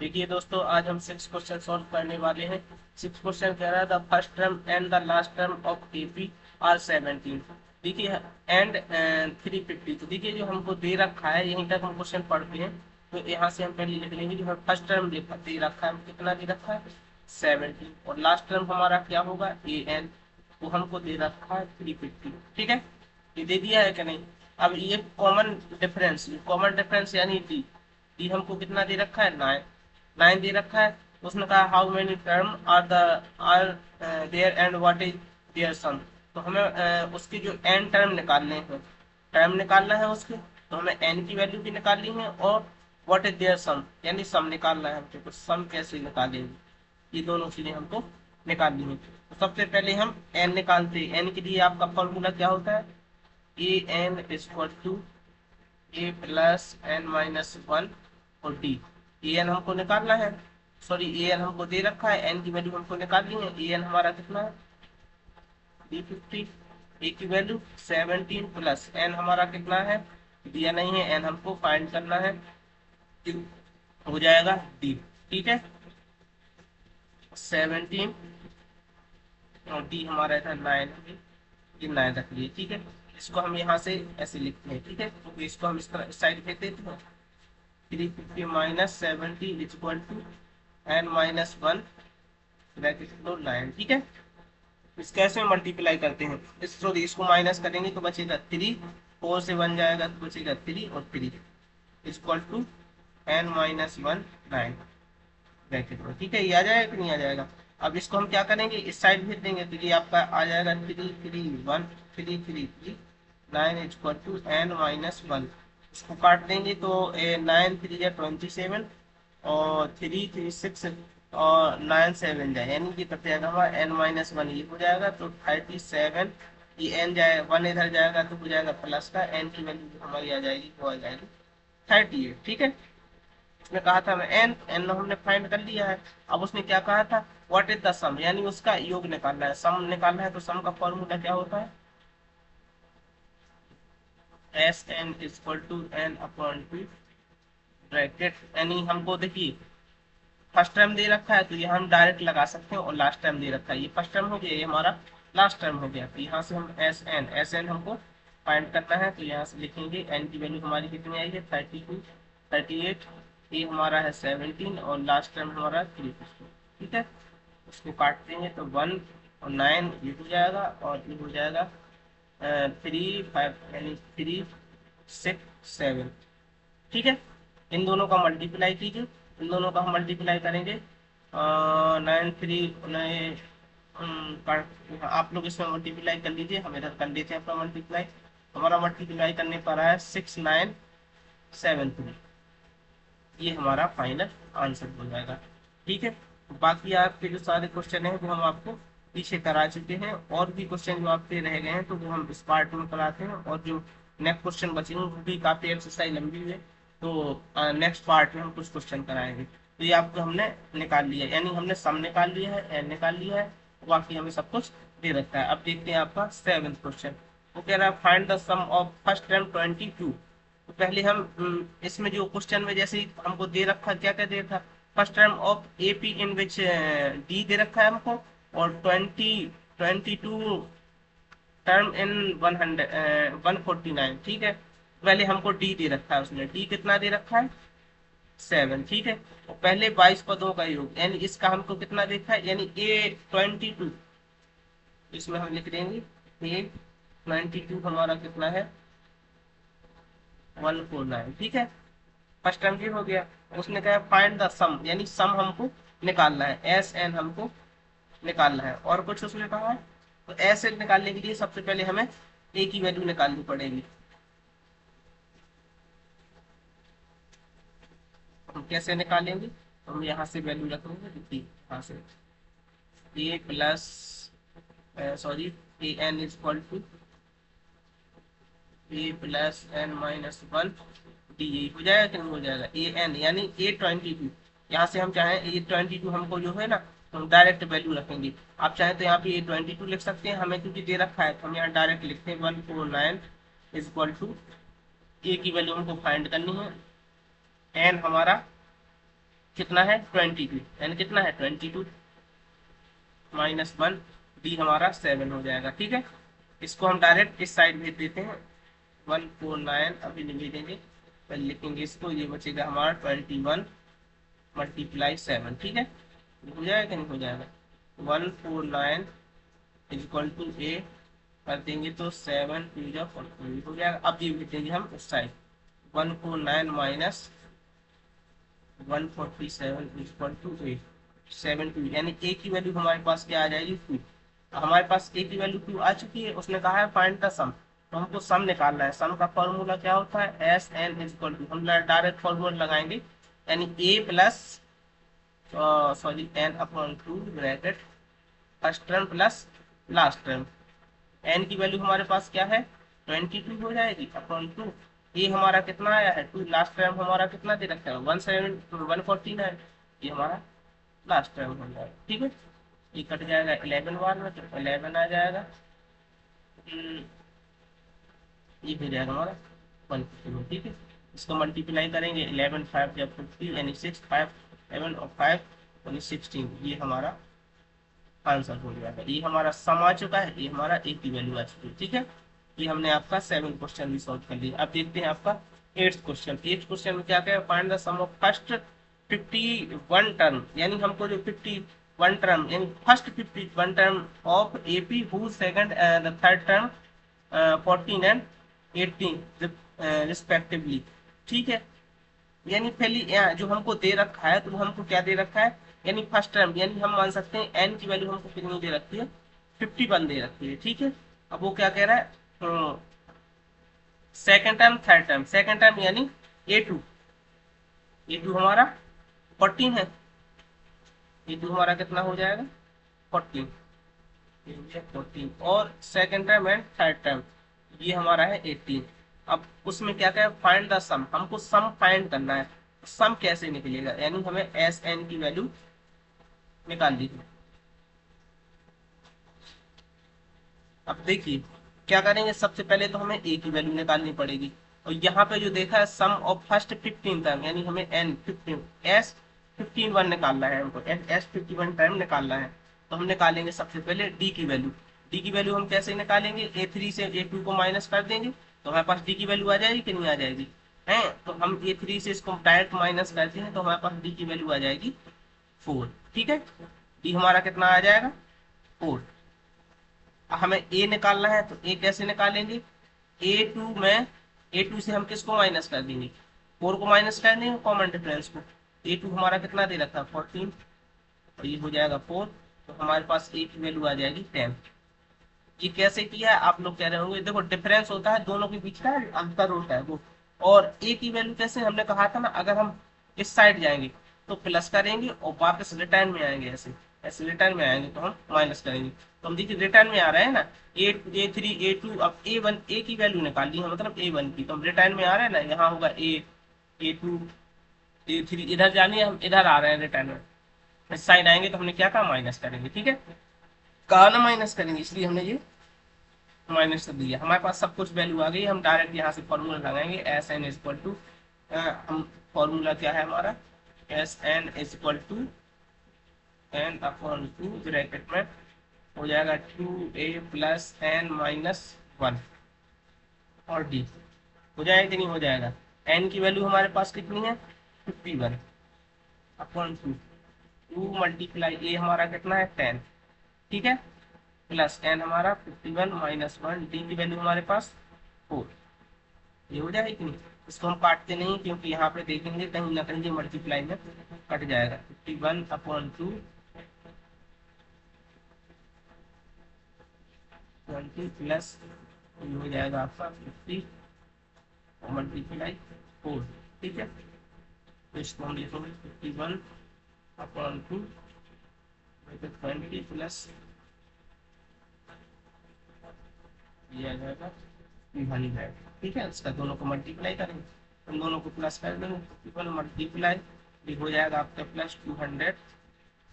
देखिए दोस्तों, आज हम 6 क्वेश्चन सॉल्व करने वाले हैं। 6 क्वेश्चन कह रहा है the first term and the last term of AP are 17। देखिए एंड 350। तो देखिए जो हमको दे रखा है यहीं तक हम क्वेश्चन पढ़ते हैं। तो यहाँ से हम पहले लिख लेंगे जो फर्स्ट टर्म दे रखा है कितना दे रखा है 17, और लास्ट टर्म हमारा क्या होगा ए एन, वो हमको दे रखा है 350। ठीक है, ये दे दिया है कि नहीं। अब ये कॉमन डिफरेंस यानी डी। डी हमको कितना दे रखा है 9। 9 दे रखा है। उसने कहा how many term are there and what is their sum. तो हमें उसके जो एन टर्म निकालने हैं, टर्म निकालना है उसके, तो हमें एन की वैल्यू भी निकालनी है और व्हाट इज देयर सम यानी सम निकालना है हमको। तो सम कैसे निकालेंगे, ये दोनों चीजें हमको निकालनी है। तो सबसे पहले हम एन निकालते हैं। एन के लिए आपका फॉर्मूला क्या होता है, A N equal to A plus N minus one और डी। ए एन हमको निकालना है, सॉरी ए एन हमको दे रखा है, एन की वैल्यू हमको निकालनी है। ए एन हमारा कितना है 350, ए की वैल्यू 17 प्लस एन हमारा कितना है दिया नहीं है, एन हमको फाइंड करना है, हो जाएगा डी। ठीक है, 17 और डी हमारा था 9, ये 9 रख लिए। ठीक है, इसको हम यहाँ से ऐसे लिखते हैं। ठीक है, तो इसको हम इस तरह इस साइड फेंक देते हैं। 350 minus 70 equal to N minus one bracket लो 9। ठीक है, इस कैसे मल्टीप्लाई करते हैं, इस सॉरी इसको माइनस करेंगे तो बचेगा 3, 4 से 1 जाएगा तो बचेगा 3 और 3 equal to N minus one 9 bracket में। ठीक है, ये आ जाएगा कि नहीं आ जाएगा। अब इसको हम क्या करेंगे, इस साइड भेज देंगे तो ये आपका आ जाएगा 3 3 1 3 3 3 9 equal to N minus one. इसको काट देंगे तो 9 3 या 27 और 3 3 6 और 9 7 जाए, यानी कि कट जाएगा हमारा एन माइनस वन, ये हो जाएगा तो 37। ये एन जाए वन इधर जाएगा तो हो जाएगा प्लस का, एन की वैल्यू हमारी आ जाएगी वो आ जाएगी 38। ठीक है, उसने कहा था मैं एन एन हमने फाइंड कर लिया है। अब उसने क्या कहा था व्हाट इज द सम, यानी उसका योग निकालना है, सम निकालना है। तो सम का फॉर्मूला क्या होता है, S N equal to n upon two bracket, यानी हमको देखिए फर्स्ट टर्म दे रखा है तो ये हम डायरेक्ट लगा सकते हैं, और लास्ट टर्म दे रखा है, ये फर्स्ट टर्म हो गया, ये हमारा लास्ट टर्म हो गया। तो यहाँ से हम एस एन हमको फाइंड करना है। तो यहाँ से लिखेंगे एन की वैल्यू हमारी कितनी आई है 32 38, ये हमारा है 17 और लास्ट टर्म हमारा 3। ठीक है, उसको काटते हैं तो 1 और 9 ये हो जाएगा और ये हो जाएगा 3 5 यानी 3 6 7। ठीक है, इन दोनों का मल्टीप्लाई कीजिए, इन दोनों का हम मल्टीप्लाई करेंगे 9 3 9। आप लोग इसमें मल्टीप्लाई कर लीजिए, हम इधर कर लेते हैं अपना मल्टीप्लाई। हमारा मल्टीप्लाई करने पर आया 6973, ये हमारा फाइनल आंसर हो जाएगा। ठीक है, बाकी आपके जो सारे क्वेश्चन हैं वो हम आपको पीछे करा चुके हैं, और भी क्वेश्चन जो आपके रह गए हैं तो वो हम इस पार्ट में कराते हैं, और जो नेक्स्ट क्वेश्चन बचेंगे वो भी काफी एक्सरसाइज लंबी है, तो नेक्स्ट पार्ट में हम कुछ क्वेश्चन कराएंगे। तो ये आपको हमने निकाल लिया, यानी हमने सम निकाल लिया है, एन निकाल लिया है, बाकी हमें सब कुछ दे रखा है। अब देखते हैं आपका 7th क्वेश्चन। वो कह रहा है find the sum of first term 22। तो पहले हम इसमें जो क्वेश्चन में जैसे ही हमको दे रखा, क्या क्या दे रखा, first term of AP in which D दे रखा है हमको, और 22 टर्म इन 149। ठीक है, पहले हमको डी दे रखा है, उसने डी कितना दे रखा है 7। ठीक है, और पहले 22 पदों का योग, यानी इसका हमको कितना देखा है, यानी A22, इसमें हम लिख देंगे A22 हमारा कितना है 149। ठीक है, फर्स्ट टर्म ये हो गया। उसने कहा फाइंड द सम, यानी सम हमको निकालना है, एस एन हमको निकालना है, और कुछ उसने कहा है। तो एस एन निकालने के लिए सबसे पहले हमें ए की वैल्यू निकालनी पड़ेगी। हम कैसे निकालेंगे, तो हम यहाँ से वैल्यू रखेंगे, देखिए यहाँ से A plus sorry A N is equal to A plus N minus one D, यही हो जाएगा कि नहीं हो जाएगा, ए एन यानी A22। यहाँ से हम चाहें A22 हमको जो है ना, तो हम डायरेक्ट वैल्यू रखेंगे। आप चाहें तो यहाँ पे A22 लिख सकते हैं, हमें क्योंकि दे रखा है तो हम यहाँ डायरेक्ट लिखते हैं 149 इज इक्वल टू, ए की वैल्यू हमको फाइंड करनी है, एन हमारा कितना है 22, यानी कितना है 22 माइनस 1, डी हमारा 7 हो जाएगा। ठीक है, इसको हम डायरेक्ट इस साइड भेज देते हैं। 149 अभी नहीं भेजेंगे, पहले लिखेंगे इसको, ये बचेगा हमारा 21 मल्टीप्लाई 7। ठीक है, हो जाएगा कि नहीं हो जाएगा। 149 इक्वल टू ए कर देंगे तो 7 2 जा 42 हो जाएगा। अब ये भेज देंगे हम उस साइड, 149 माइनस 147 इक्वल टू 72, यानी ए की वैल्यू हमारे पास क्या आ जाएगी 2। हमारे पास ए की वैल्यू 2 आ चुकी है। उसने कहा है फाइंड द सम, तो हमको सम निकालना है। सम का फॉर्मूला क्या होता है, एस एन इक्वल टू, हम डायरेक्ट फॉर्मूला लगाएंगे, यानी A plus sorry N upon 2 bracket first term plus last term. N की वैल्यू हमारे पास क्या है 22 हो जाएगी अपॉन 2। ए हमारा कितना आया है 2, लास्ट टर्म हमारा कितना दे रखा है 149, ये हमारा लास्ट टर्म हो जाएगा। ठीक है, ये कट जाएगा 11 बार में, तो 11 आ जाएगा। ये हो जाएगा हमारा 150 में। ठीक है, इसको मल्टीप्लाई करेंगे 11 5 या 50, यानी 6 5 7 और 5 यानी 16, ये हमारा आंसर हो जाएगा। ये हमारा सम आ चुका है, ये हमारा ए की वैल्यू आ चुकी है। ठीक है, ये हमने आपका 7 क्वेश्चन भी सॉल्व कर लिया। अब देखते हैं आपका 8th क्वेश्चन। 8th क्वेश्चन में क्या क्या है, find the sum of first 51 term, यानी हमको जो 51 टर्म यानी first 51 term of AP who second the third term 14 and 18 respectively. ठीक है, यानी पहली जो हमको दे रखा है, तो हमको क्या दे रखा है, यानी फर्स्ट टर्म, यानी हम मान सकते हैं एन की वैल्यू हमको कितनी दे रखी है 51 दे रखी है। ठीक है, अब वो क्या कह रहा है second term third term, second term यानी ए2, ए2 हमारा 14 है, ए2 हमारा कितना हो जाएगा 14, 14, और second term and third term ये हमारा है 18। अब उसमें क्या क्या फाइंड द सम, हमको सम फाइंड करना है। सम कैसे निकलेगा, यानी हमें एस एन की वैल्यू निकाल दी। अब देखिए क्या करेंगे, सबसे पहले तो हमें ए की वैल्यू निकालनी पड़ेगी। और यहाँ पे जो देखा है सम ऑफ फर्स्ट 15 टर्म, यानी हमें एन 15 एस 51 निकालना है, हमको एस 51 टर्म निकालना है। तो हम निकालेंगे सबसे पहले डी की वैल्यू। डी की वैल्यू हम कैसे निकालेंगे, ए3 से ए2 को माइनस कर देंगे तो हमारे पास डी की वैल्यू आ जाएगी कि नहीं आ जाएगी है। तो हम ए3 से इसको डायरेक्ट माइनस करते हैं तो हमारे पास डी की वैल्यू आ जाएगी 4। ठीक है, डी हमारा कितना आ जाएगा 4। हमें ए निकालना है, तो ए कैसे निकालेंगे, ए2 में ए2 से हम किसको माइनस कर देंगे 4 को माइनस कर देंगे कॉमन डिफरेंस को। ए2 हमारा कितना दे रखा है 14, तो ये हो जाएगा 4, तो हमारे पास ए की वैल्यू आ जाएगी 10। ये कैसे किया है आप लोग कह रहे होंगे, देखो डिफरेंस होता है दोनों के बीच का अंतर होता है वो। और ए की वैल्यू कैसे, हमने कहा था ना अगर हम इस साइड जाएंगे तो प्लस करेंगे और वापस रिटर्न में आएंगे, ऐसे ऐसे रिटर्न में आएंगे तो हम माइनस करेंगे। तो हम देखिए रिटर्न में आ रहा है ना ए3 ए2, अब ए1 ए की वैल्यू निकाल ली है मतलब ए1 की, तो हम रिटर्न में आ रहे हैं ना, यहाँ होगा ए2 ए3, इधर जाने हम इधर आ रहे हैं रिटर्न में, इस साइड आएंगे तो हमने क्या कहा माइनस करेंगे। ठीक है, कहा ना माइनस करेंगे, इसलिए हमने ये माइनस कर दिया। हमारे पास सब कुछ वैल्यू आ गई, हम डायरेक्ट यहाँ से फॉर्मूला लगाएंगे S n is equal to, हम फॉर्मूला क्या है हमारा S n is equal to n upon 2 bracket में हो जाएगा 2a प्लस एन माइनस 1 और डी हो जाएगा कि नहीं हो जाएगा। एन की वैल्यू हमारे पास कितनी है 51 अपॉन 2 मल्टीप्लाई ए हमारा कितना है 10। ठीक है, प्लस एन हमारा 51 माइनस 1, डी की वैल्यू हमारे पास 4, ये हो जाएगी कि नहीं। इसको हम काटते नहीं क्योंकि यहाँ पे देखेंगे कहीं ना कहीं मल्टीप्लाई में कट जाएगा। 51 अपॉन 2 20 प्लस ये हो जाएगा आपका 50 मल्टीप्लाई 4। ठीक है, तो इसको हम लिखेंगे 51 अपॉन 2 20 प्लस ये आ जाएगा 200। ठीक है, इसका दोनों को मल्टीप्लाई करेंगे, उन दोनों को प्लस कर देंगे, 51 मल्टीप्लाई ये हो जाएगा आपका प्लस 200,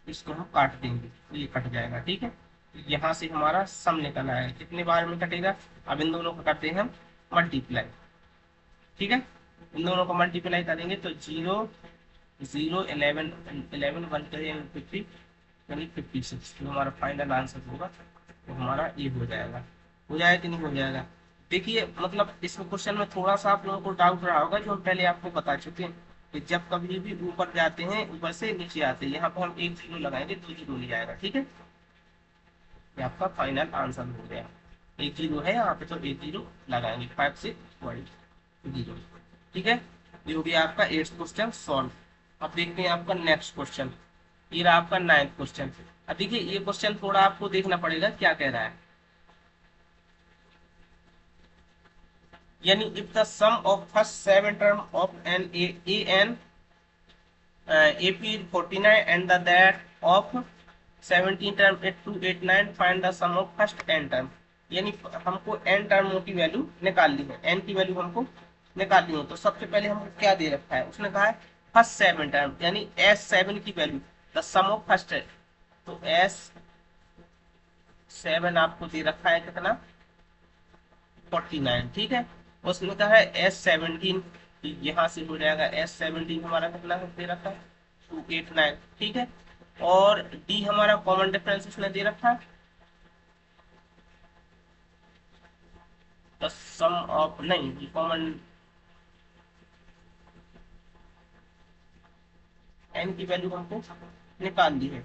इसको हम काट देंगे तो ये कट जाएगा। ठीक है, यहाँ से हमारा सम निकल आएगा, कितने बार में कटेगा, अब इन दोनों को करते हैं हम मल्टीप्लाई। ठीक है, इन दोनों को मल्टीप्लाई करेंगे तो 0 0 11 11 1 करें 50 यानी 56, जो हमारा फाइनल आंसर होगा तो हमारा ये हो जाएगा। हो जाएगा कि नहीं हो जाएगा? देखिए मतलब इस क्वेश्चन में थोड़ा सा आप लोगों को डाउट रहा होगा, जो हम पहले आपको बता चुके हैं कि जब कभी भी ऊपर जाते हैं ऊपर से नीचे आते हैं, यहाँ पर हम 1 0 लगाएंगे, 2 0 नहीं आएगा। ठीक है, ये आपका फाइनल आंसर हो गया। 1 0 है यहाँ पे तो 1 0 लगाएंगे, 5 से 1 0। ठीक है, ये हो गया आपका 8th क्वेश्चन सॉल्व। अब देखते हैं आपका नेक्स्ट क्वेश्चन, ये रहा आपका 9th क्वेश्चन। अब देखिए ये क्वेश्चन थोड़ा आपको देखना पड़ेगा क्या कह रहा है। यानी if the sum of first 7 term of an a an AP is 49 and the that of 17 term 8 to 89 find the sum of first n term। यानी हमको n टर्मों की वैल्यू निकालनी है, n की वैल्यू हमको निकालनी है। तो सबसे पहले हमको क्या दे रखा है, उसने कहा है फर्स्ट 7 टर्म यानी S7 की value, the sum of first है। तो S7 आपको दे रखा है कितना, 49। ठीक है, उसने कहा है S17, यहाँ से हो जाएगा S17 हमारा कितना दे रखा है 289। ठीक है, और D हमारा कॉमन डिफरेंस उसने दे रखा है, द सम ऑफ नहीं कॉमन n की वैल्यू हमको निकाल दी है,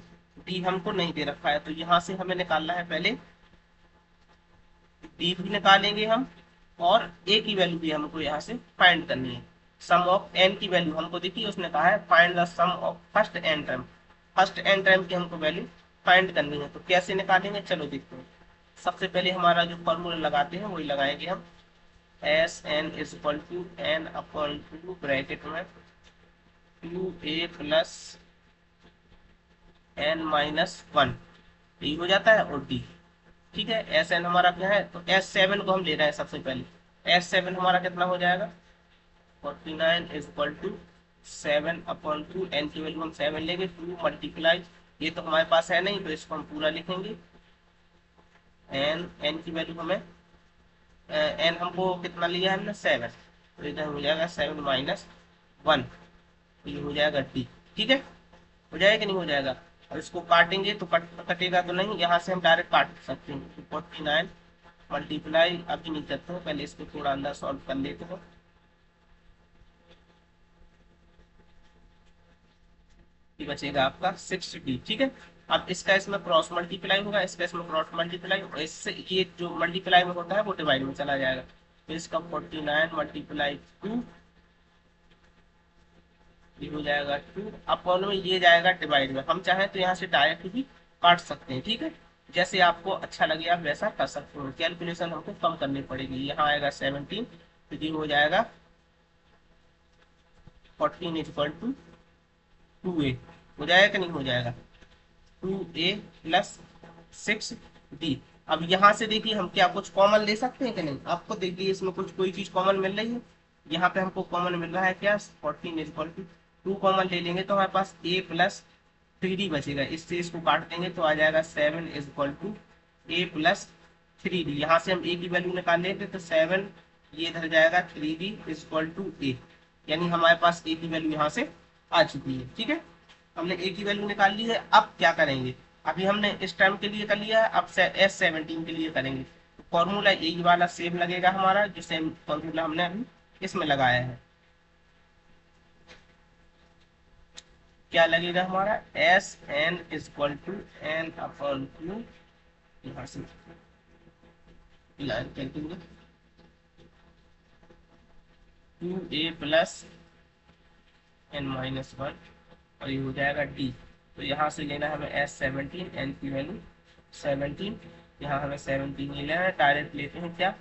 D हमको नहीं दे रखा है। तो यहाँ से हमें निकालना है, पहले D भी निकालेंगे हम और A की वैल्यू भी हमको यहाँ से फाइंड करनी है। सम ऑफ n की वैल्यू हमको देखिए उसने कहा है find the sum of first n term, first n term की हमको वैल्यू फाइंड करनी है। तो कैसे निकालेंगे, चलो देखते हैं। सबसे पहले हमारा जो फॉर्मूला लगाते हैं वही लगाएंगे हम, S n is equal to n upon two bracket में 2a प्लस n माइनस 1, ये हो जाता है, और d। ठीक है, एस एन हमारा क्या है, तो S7 को हम ले रहे हैं सबसे पहले। S7 हमारा कितना हो जाएगा 49 is equal to 7 upon 2, n की वैल्यू हम 7 लेंगे, 2 मल्टीप्लाई, ये तो हमारे पास है नहीं तो इसको हम पूरा लिखेंगे। n की वैल्यू हमें n हमको कितना लिया है हमने 7, तो इधर हो जाएगा 7 माइनस 1, ये हो जाएगा d। ठीक है, हो जाएगा कि नहीं हो जाएगा? और इसको काटेंगे तो कटेगा तो नहीं, यहाँ से हम डायरेक्ट काट सकते हैं। 49 मल्टीप्लाई अभी नहीं करते हैं, पहले इसको थोड़ा अंदर सॉल्व कर लेते हैं। ये बचेगा आपका 60d। ठीक है, अब इसका इसमें क्रॉस मल्टीप्लाई होगा, इसका इसमें क्रॉस मल्टीप्लाई होगा, इससे ये जो मल्टीप्लाई में होता है वो डिवाइड में चला जाएगा। तो इसका 49 मल्टीप्लाई 2, ये हो जाएगा 2 अपॉन में, ये जाएगा डिवाइड में। हम चाहें तो यहाँ से डायरेक्ट भी काट सकते हैं। ठीक है, जैसे आपको अच्छा लगे आप वैसा कर सकते हो, कैलकुलेशन हमको कम करनी पड़ेगी। यहाँ आएगा 17, तो ये हो जाएगा 14 इज इक्वल टू 2a, हो जाएगा कि नहीं हो जाएगा, 2a प्लस 6d। अब यहाँ से देखिए हम क्या कुछ कॉमन ले सकते हैं कि नहीं, आपको देखिए इसमें कुछ कोई चीज कॉमन मिल रही है, यहाँ पे हमको कॉमन मिल रहा है क्या 14 इज इक्वल टू 2 कॉमन ले लेंगे तो हमारे पास a प्लस 3d बचेगा, इससे इसको काट देंगे तो आ जाएगा 7 is equal to a plus 3d। यहाँ से हम a की वैल्यू निकाल लेते तो 7, ये इधर जाएगा 3d is equal to a, यानी हमारे पास a की वैल्यू यहाँ से आ चुकी है। ठीक है, हमने a की वैल्यू निकाल ली है। अब क्या करेंगे, अभी हमने इस टर्म के लिए कर लिया है, अब S17 के लिए करेंगे। फॉर्मूला यही वाला सेम लगेगा हमारा, जो सेम फॉर्मूला हमने अभी इसमें लगाया है। क्या लगेगा हमारा, S n is equal to n upon two, यहाँ से लाइन कर देंगे 2a प्लस n माइनस 1, और ये हो जाएगा d। तो यहाँ से लेना हमें S17, n की वैल्यू 17, यहाँ हमें 17 नहीं लेना है, डायरेक्ट लेते हैं क्या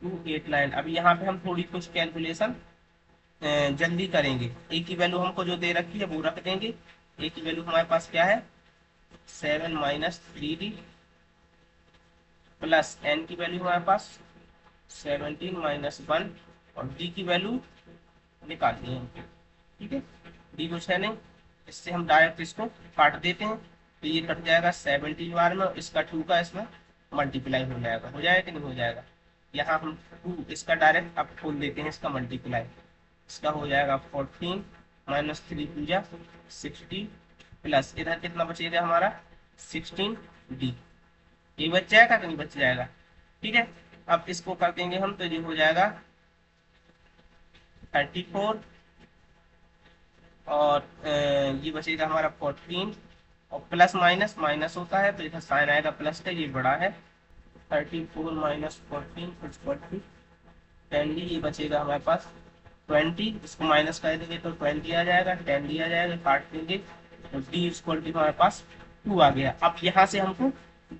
289। अभी यहाँ पे हम थोड़ी कुछ कैलकुलेशन जल्दी करेंगे। a की वैल्यू हमको जो दे रखी है वो रख देंगे। a की वैल्यू हमारे पास क्या है 7 माइनस 3d प्लस n की वैल्यू हमारे पास 17 माइनस 1, और d की वैल्यू निकालनी है। ठीक है, d कुछ है नहीं, इससे हम डायरेक्ट इसको काट देते हैं, तो ये कट जाएगा 17 बार में, इसका 2 का इसमें मल्टीप्लाई हो जाएगा। हो जाएगा कि नहीं हो जाएगा, यहाँ हम 2 इसका डायरेक्ट अब खोल देते हैं, इसका मल्टीप्लाई, इसका हो जाएगा 14 -3 60 प्लस इधर कितना बचेगा हमारा 16D। ये बच जाएगा कि नहीं बच जाएगा? ठीक है, अब इसको कर देंगे हम तो ये हो जाएगा 34 और ये बचेगा हमारा 14 और प्लस माइनस माइनस होता है तो इधर साइन आएगा प्लस का, ये बड़ा है 34 माइनस 14 इक्वल टू 10D। ये बचेगा हमारे पास 20, इसको माइनस कर देंगे तो 20 आ जाएगा, 10D आ जाएगा, काट देंगे तो D इक्वल टू हमारे पास 2 आ गया। अब यहाँ से हमको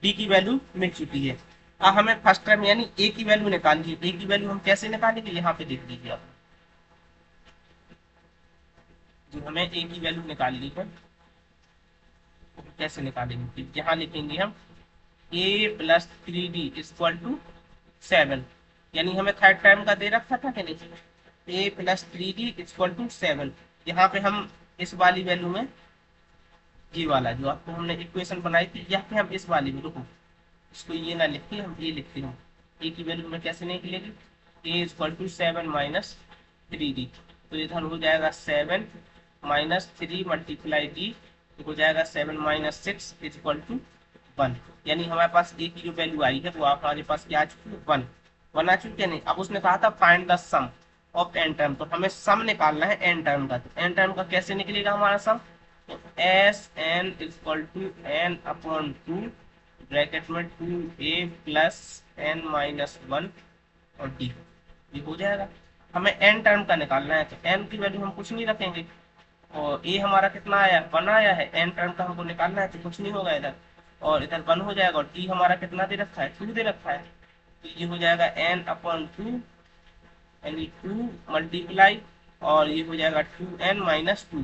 D की वैल्यू मिल चुकी है। अब हमें फर्स्ट टर्म यानी A की वैल्यू निकालनी है। A की वैल्यू हम कैसे निकालेंगे, यहाँ पे देख लीजिए आप, जो हमें A की वैल्यू निकालनी है कैसे निकालेंगे, यहाँ लिखेंगे हम A plus 3D equal to 7, यानी हमें थर्ड टर्म का दे रखा था कि नहीं, A plus 3D equal to 7। यहाँ पे हम इस वाली वैल्यू में ये वाला जो आपको हमने इक्वेशन बनाई थी, यहाँ पे हम इस वाली में रुको, इसको ये ना लिखते हम ये लिखते हैं। ए की वैल्यू में कैसे निकलेगी, ए इक्वल टू 7 माइनस 3D, तो इधर हो जाएगा 7 माइनस 3 मल्टीप्लाई डी हो जाएगा 7 माइनस 6 इक्वल टू 1। यानी हमारे पास ए की जो वैल्यू आई है वो हमारे पास क्या आ चुकी है 1 आ चुकी है। नहीं, अब उसने कहा था find the sum of n term, तो हमें सम निकालना है एन टर्म का। तो एन टर्म का कैसे निकलेगा हमारा सम, तो S N equal to n upon 2 bracket में 2a प्लस एन माइनस 1 और डी, ये हो जाएगा। हमें एन टर्म का निकालना है तो एन की वैल्यू हम कुछ नहीं रखेंगे और ए हमारा कितना आया 1 आया है, एन टर्म का हमको निकालना है तो कुछ नहीं होगा इधर, और इधर 1 हो जाएगा और डी हमारा कितना दे रखा है 2 दे रखा है, तो ये हो जाएगा एन अपॉन 2 यानी 2 मल्टीप्लाई और ये हो जाएगा 2n माइनस 2।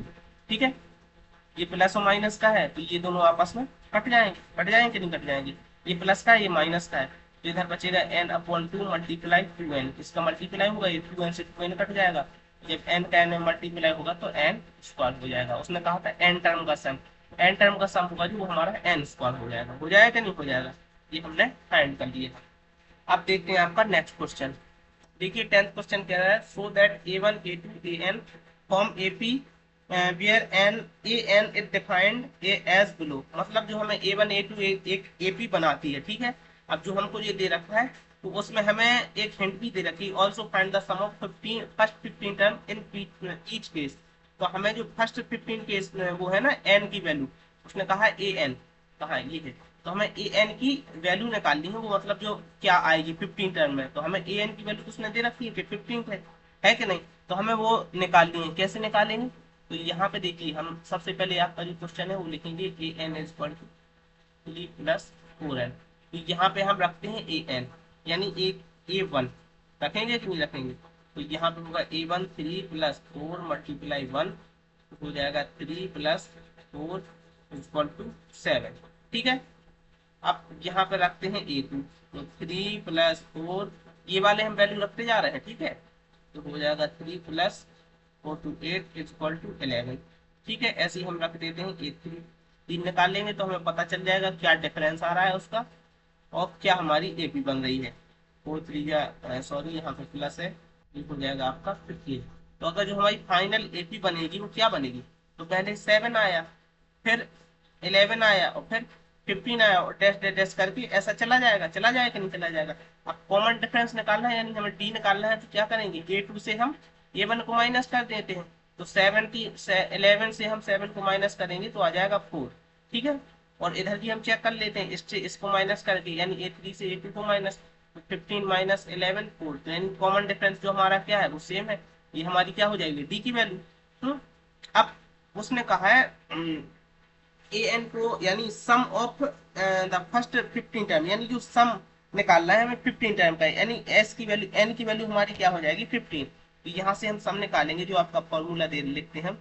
ठीक है, ये प्लस और माइनस का है तो ये दोनों आपस में कट जाएंगे कि नहीं कट जाएंगे, ये प्लस का है ये माइनस का है, तो इधर बचेगा n अपॉन 2 मल्टीप्लाई 2n, इसका मल्टीप्लाई होगा ये 2n से 2n कट जाएगा, जब n का n में मल्टीप्लाई होगा तो n स्क्वायर हो जाएगा। उसने कहा था n टर्म का सम, n टर्म का सम होगा जो वो हमारा n स्क्वायर हो जाएगा कि नहीं हो जाएगा, ये हमने फाइंड कर लिया। अब देखते हैं आपका नेक्स्ट क्वेश्चन। देखिए 10th क्वेश्चन कह रहा है so that a1 a2 an form ap where an is defined as below, मतलब जो हमें a1 a2 एक ap बनाती है। ठीक है, अब जो हमको ये दे रखा है तो उसमें हमें एक हिंट भी दे रखी है, also find the sum of 15 first 15 term in each case. तो हमें जो फर्स्ट 15 केस वो है ना n की वैल्यू, उसने कहा है an, कहा है ये है, तो हमें an की वैल्यू निकालनी है, वो मतलब जो क्या आएगी 15 टर्म में, तो हमें an की वैल्यू उसने दे रखी है कि 15 है कि नहीं, तो हमें वो निकालनी है। कैसे निकालेंगे, तो यहाँ पे देखिए हम सबसे पहले आपका जो क्वेश्चन है वो लिखेंगे an is equal to 3 plus 4n, तो यहाँ पे हम रखते हैं an यानी एक a1 रखेंगे कि नहीं रखेंगे, तो यहाँ पे होगा a1 3 प्लस 4 मल्टीप्लाई 1 हो जाएगा 3 प्लस 4 इक्वल टू 7। ठीक है, अब यहाँ पे रखते हैं a2, तो 3 प्लस 4 ये वाले हम वैल्यू रखते जा रहे हैं। ठीक है, तो हो जाएगा 3 प्लस 4 टू 8 इक्वल टू 11। ठीक है, ऐसे ही हम रख देते हैं a3, 3 निकाल लेंगे तो हमें पता चल जाएगा क्या डिफरेंस आ रहा है उसका और क्या हमारी AP बन रही है। 4 3 सॉरी यहाँ पे प्लस है, ये हो जाएगा आपका 15। तो अगर जो हमारी फाइनल AP बनेगी वो क्या बनेगी, तो पहले 7 आया फिर 11 आया और फिर 15 आया और डैश डैश डैश करके ऐसा चला जाएगा कि नहीं चला जाएगा। अब कॉमन डिफरेंस निकालना है यानी हमें D निकालना है, तो क्या करेंगे a2 से हम a1 को माइनस कर देते हैं, तो 11 से हम 7 को माइनस करेंगे तो आ जाएगा 4। ठीक है, और इधर भी हम चेक कर लेते हैं इससे इसको माइनस करके, यानी a3 से a2 को माइनस, तो 15 माइनस 11 4, तो यानी कॉमन डिफरेंस जो हमारा क्या है वो सेम है, ये हमारी क्या हो जाएगी D की वैल्यू। अब उसने कहा है an को यानी सम ऑफ द फर्स्ट 15 टर्म, यानी जो सम निकालना है हमें 15 टर्म का है, यानी s की वैल्यू n की वैल्यू हमारी क्या हो जाएगी 15, तो यहाँ से हम सम निकालेंगे जो आपका फॉर्मूला दे लिखते हैं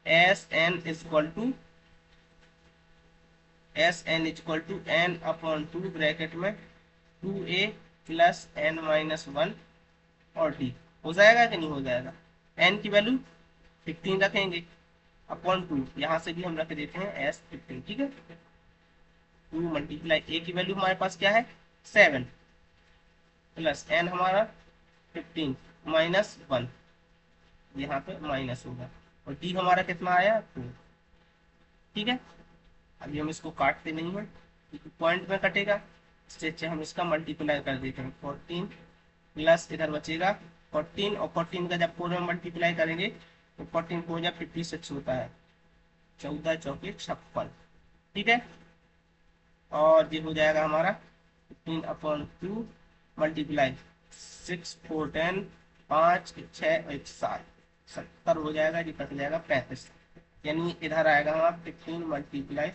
S N equal to n upon 2 bracket में 2a प्लस n माइनस 1 और d, हो जाएगा कि नहीं हो जाएगा। n की वैल्यू 15 रखेंगे अपॉन 2, यहाँ से भी हम रख देते हैं s 15। ठीक है, 2 मल्टीप्लाई a की वैल्यू हमारे पास क्या है 7 प्लस n हमारा 15 माइनस 1, यहाँ पे माइनस होगा और डी हमारा कितना आया 2। ठीक है, अभी हम इसको काटते नहीं हैं क्योंकि पॉइंट में कटेगा, इससे अच्छा हम इसका मल्टीप्लाई कर देते हैं। 14 प्लस इधर बचेगा 14, और 14 का जब 4 में मल्टीप्लाई करेंगे तो 14 को जब 56 होता है, 14 चौके 56। ठीक है, और ये हो जाएगा हमारा 15/2 मल्टीप्लाई 6 4 10 5 6 1 7 70 हो जाएगा, ये कट जाएगा 35, यानी इधर आएगा हमारा 15 मल्टीप्लाई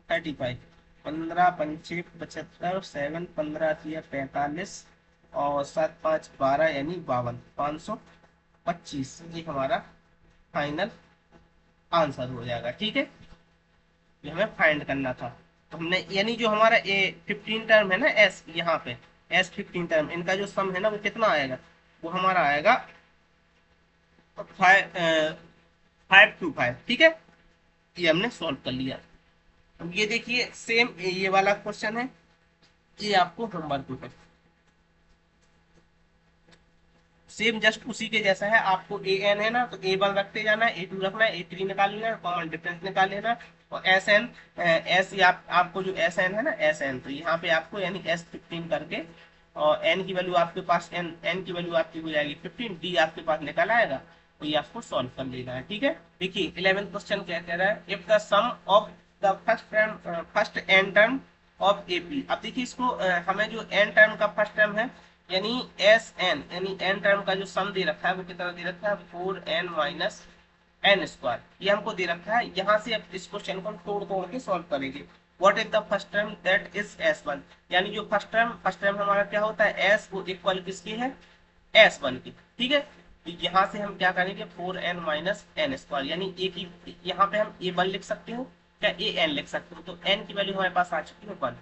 35, 15 पंचे 75, 7 15 45 और 7 5 12 यानी 52, 525 ये हमारा फाइनल आंसर हो जाएगा। ठीक है, ये हमें फाइंड करना था। तो हमने यानी जो हमारा ए 15 टर्म है ना एस, यहाँ पे एस 15 टर्म, इनका जो सम है ना वो कितना आएगा, वो हमारा आएगा 525। ठीक है, ये हमने सॉल्व कर लिया। अब ये देखिए सेम ये वाला क्वेश्चन है, ये आपको होमवर्क है, सेम जस्ट उसी के जैसा है। आपको ए एन है ना, तो A1 रखते जाना है, A2 रखना है, A3 निकाल लेना है, कॉमन डिफरेंस निकाल लेना है, और एस एन एस आपको जो एस एन है ना एस एन, तो यहाँ पे आपको यानी S15 करके, और एन की वैल्यू आपके पास एन की वैल्यू आपकी हो जाएगी 15, डी आपके पास निकल आएगा, तो ये आपको सॉल्व कर लेना है। ठीक है, देखिए 11th क्वेश्चन क्या कह रहा है, if the sum of the first n term of AP. अब देखिए इसको हमें जो एन टर्म का फर्स्ट टर्म है यानी एस एन, यानी एन टर्म का जो सम दे रखा है वो कितना दे रखा है 4n माइनस एन स्क्वायर, ये हमको दे रखा है। यहाँ से अब इस क्वेश्चन को हम तोड़ तोड़ के सॉल्व करेंगे। What is the first term that is S1, यानी जो फर्स्ट टर्म हमारा क्या होता है S, वो इक्वल किसकी है S1 की। ठीक है, तो यहाँ से हम क्या करेंगे 4n माइनस एन स्क्वायर, यानी ए की यहाँ पे हम A1 लिख सकते हो क्या AN लिख सकते हो, तो n की वैल्यू हमारे पास आ चुकी है 1,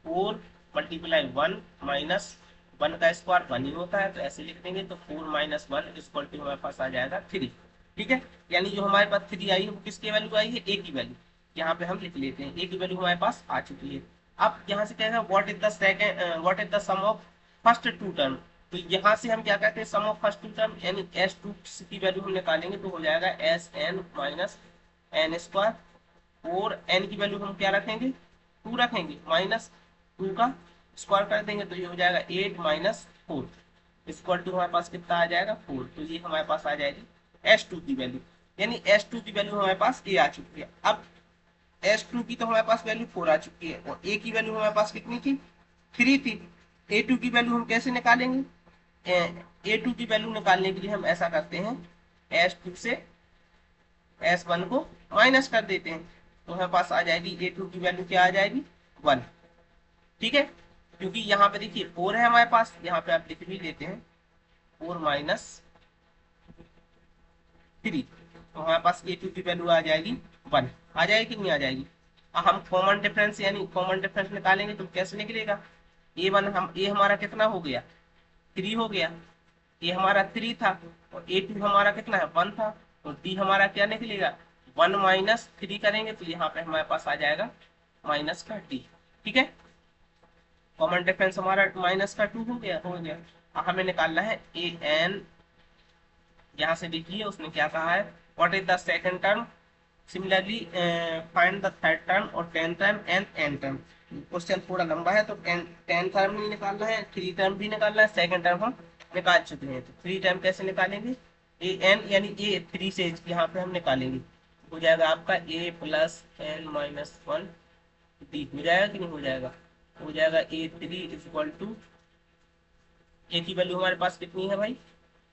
4 मल्टीप्लाई 1 माइनस 1 का स्क्वायर 1 ही होता है, तो ऐसे लिख देंगे, तो 4 माइनस 1 इक्वल टू हमारे पास आ जाएगा 3। ठीक है, यानी जो हमारे पास 3 आई है वो किसकी वैल्यू आई है, A की वैल्यू, यहाँ पे हम लिख लेते हैं A की वैल्यू हमारे पास आ चुकी है। अब यहाँ से कहेगा what is the sum of first two term, तो यहाँ से हम क्या कहते हैं sum of first two term, यानी S2 की वैल्यू हम निकालेंगे तो हो जाएगा SN माइनस एन स्क्वायर, और n की वैल्यू हम क्या रखेंगे 2 रखेंगे, माइनस 2 का स्क्वायर कर देंगे, तो ये हो जाएगा 8 माइनस 4 इक्वल टू हमारे पास कितना आ जाएगा 4, तो ये हमारे पास आ जाएगी S2 की वैल्यू, यानी S2 की वैल्यू हमारे पास ये आ चुकी है। अब S2 की तो हमारे पास वैल्यू 4 आ चुकी है, और A की वैल्यू हमारे पास कितनी थी 3 थी। A2 की वैल्यू हम कैसे निकालेंगे, A2 की वैल्यू निकालने के लिए हम ऐसा करते हैं S2 से S1 को माइनस कर देते हैं, तो हमारे पास आ जाएगी A2 की वैल्यू क्या आ जाएगी 1। ठीक है, क्योंकि यहाँ पे देखिए 4 है हमारे पास, यहाँ पे आप लिख भी लेते हैं 4 माइनस 3, तो हमारे पास A2 की वैल्यू आ जाएगी 1, आ जाएगी कि नहीं आ जाएगी। अब हम कॉमन डिफरेंस यानी कॉमन डिफरेंस निकालेंगे तो कैसे निकलेगा, A हमारा कितना हो गया 3 हो गया, A हमारा 3 था और A2 हमारा कितना है 1 था, तो D हमारा क्या निकलेगा 1 माइनस 3 करेंगे तो यहाँ पे हमारे पास आ जाएगा माइनस का D। ठीक है, कॉमन डिफरेंस हमारा माइनस का 2 हो गया। अब हमें निकालना है AN, यहाँ से देखिए उसने क्या कहा है what is the second term, similarly find the third term और 10th term and n term. Question थोड़ा लंबा है तो 10 टर्म भी निकालना है, 3 टर्म भी निकालना है, सेकंड टर्म हम निकाल चुके हैं, तो 3 टर्म कैसे निकालेंगे AN यानी A3 से यहाँ पे हम निकालेंगे, हो जाएगा आपका A plus n minus 1 D, हो जाएगा कि नहीं हो जाएगा, हो जाएगा A3 इक्वल टू A की वैल्यू हमारे पास कितनी है भाई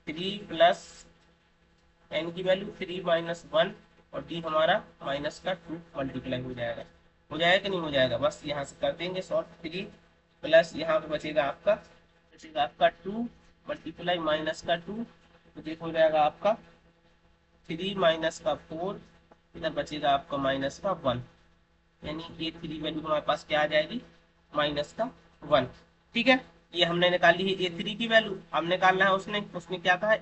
3 प्लस n की वैल्यू 3 माइनस 1 और D हमारा माइनस का 2 मल्टीप्लाई हो जाएगा कि नहीं हो जाएगा, बस यहाँ से कर देंगे शॉर्ट 3 प्लस यहाँ पे बचेगा आपका 2 मल्टीप्लाई माइनस का 2, तो देखो हो जाएगा आपका 3 माइनस का 4, इधर बचेगा आपका माइनस का 1, यानी A3 वैल्यू हमारे पास क्या आ जाएगी माइनस का 1। ठीक है, ये हमने निकाली है A3 की वैल्यू, अब निकालना है उसने क्या कहा है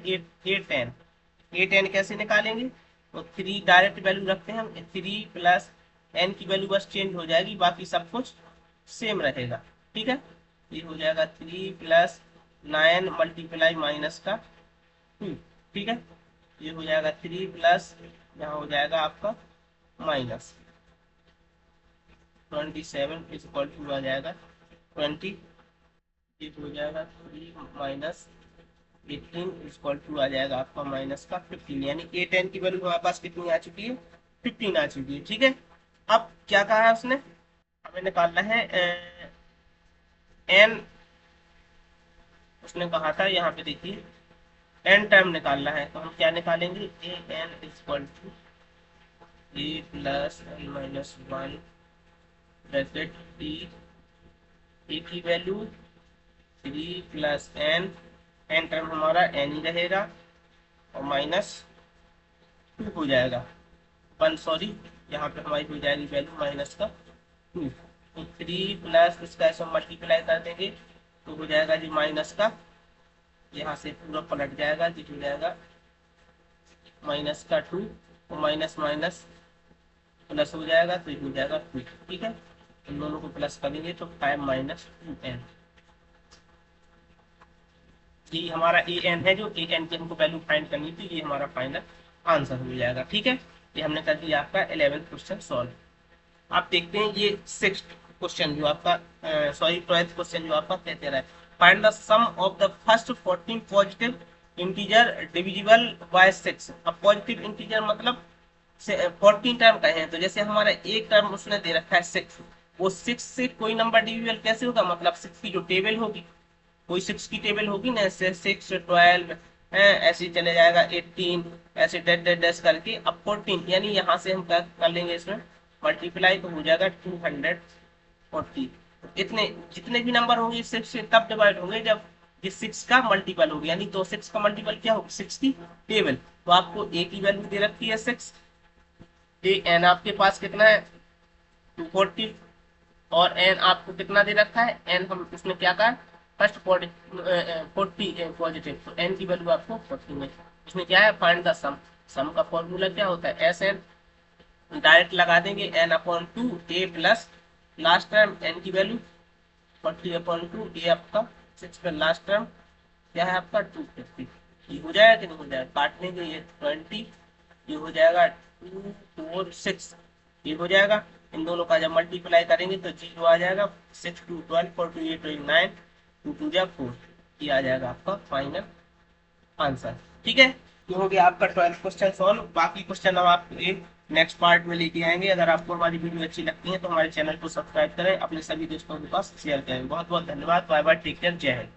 A10 कैसे निकालेंगे, तो 3 डायरेक्ट वैल्यू रखते हैं हम, 3 प्लस n की वैल्यू बस चेंज हो जाएगी, बाकी सब कुछ सेम रहेगा। ठीक है, ये हो जाएगा 3 प्लस 9 मल्टीप्लाई माइनस का 2। ठीक है, ये हो जाएगा 3 प्लस यहाँ हो जाएगा आपका माइनस 27 इज इक्वल टू आ जाएगा 20। ये हो जाएगा 3 माइनस 18 इज इक्वल टू आ जाएगा आपका माइनस का 15, यानी A10 की वैल्यू हमारे पास कितनी आ चुकी है, 15 आ चुकी है। ठीक है, अब क्या कहा है उसने, हमें निकालना है n, उसने कहा था यहाँ पे देखिए n टर्म निकालना है, तो हम क्या निकालेंगे, an is equal to a plus n minus 1 bracket t, a की वैल्यू 3 प्लस n, n टर्म हमारा n ही रहेगा और माइनस 2 हो जाएगा 1, सॉरी यहाँ पे हमारी हो जाएगी वैल्यू माइनस का 2। तो 3 प्लस इसका ऐसे मल्टीप्लाई कर देंगे तो हो जाएगा जी माइनस का, यहाँ से पूरा पलट जाएगा जी, हो जाएगा माइनस का 2 और माइनस माइनस प्लस हो जाएगा तो ये हो जाएगा 2। ठीक है, इन दोनों को प्लस करेंगे तो 5 माइनस 2n, ये हमारा an है, जो an की हमको वैल्यू फाइंड करनी थी, ये हमारा फाइनल आंसर हो जाएगा। ठीक है, ये हमने कर दिया आपका 11th क्वेश्चन सॉल्व। आप देखते हैं ये 6th क्वेश्चन जो आपका सॉरी 12th क्वेश्चन जो आपका कहते रहा है, find the sum of the first 14 positive integer divisible by 6। अब पॉजिटिव इंटीजर मतलब 14 टर्म का है, तो जैसे हमारा एक टर्म उसने दे रखा है 6, वो 6 से कोई नंबर डिविजिबल कैसे होगा, मतलब 6 की जो टेबल होगी, कोई 6 की टेबल होगी ना, ऐसे 6 12 ऐसे ही चले जाएगा 18, ऐसे डेट डेट डैश करके अब 14, यानी यहाँ से हम क्या कर लेंगे, इसमें मल्टीप्लाई तो हो जाएगा 240। इतने जितने भी नंबर होंगे 6 से तब डिवाइड होंगे जब ये 6 का मल्टीपल होगी, यानी तो 6 का मल्टीपल क्या होगा, 6 की टेबल। तो आपको ए की वैल्यू दे रखी है 6, ए एन आपके पास कितना है 240, और एन आपको कितना दे रखा है, एन हम इसमें क्या कहा फर्स्ट 40 पॉजिटिव, तो एन की वैल्यू आपको 40 है। इसमें क्या है फाइंड द सम, सम का फॉर्मूला क्या होता है, एस एन, डायरेक्ट लगा देंगे n upon 2 a plus last term n की वैल्यू 40 अपॉन 2 a आपका 6 पर लास्ट टर्म क्या है आपका 250, ये हो जाएगा कि नहीं हो जाएगा, काट लेंगे ये 20, ये हो जाएगा 2 4 6, ये हो जाएगा, इन दोनों का जब मल्टीप्लाई करेंगे तो 0 आ जाएगा, 6 2 12 4 2 8 9 2 2 4, ये आ जाएगा आपका फाइनल आंसर। ठीक है, ये हो गया आपका 12th क्वेश्चन सॉल्व। बाकी क्वेश्चन हम आपको नेक्स्ट पार्ट में लेके आएंगे। अगर आपको हमारी वीडियो अच्छी लगती है तो हमारे चैनल को सब्सक्राइब करें, अपने सभी दोस्तों के पास शेयर करें। बहुत बहुत धन्यवाद, बाय बाय, टेक केयर, जय हिंद।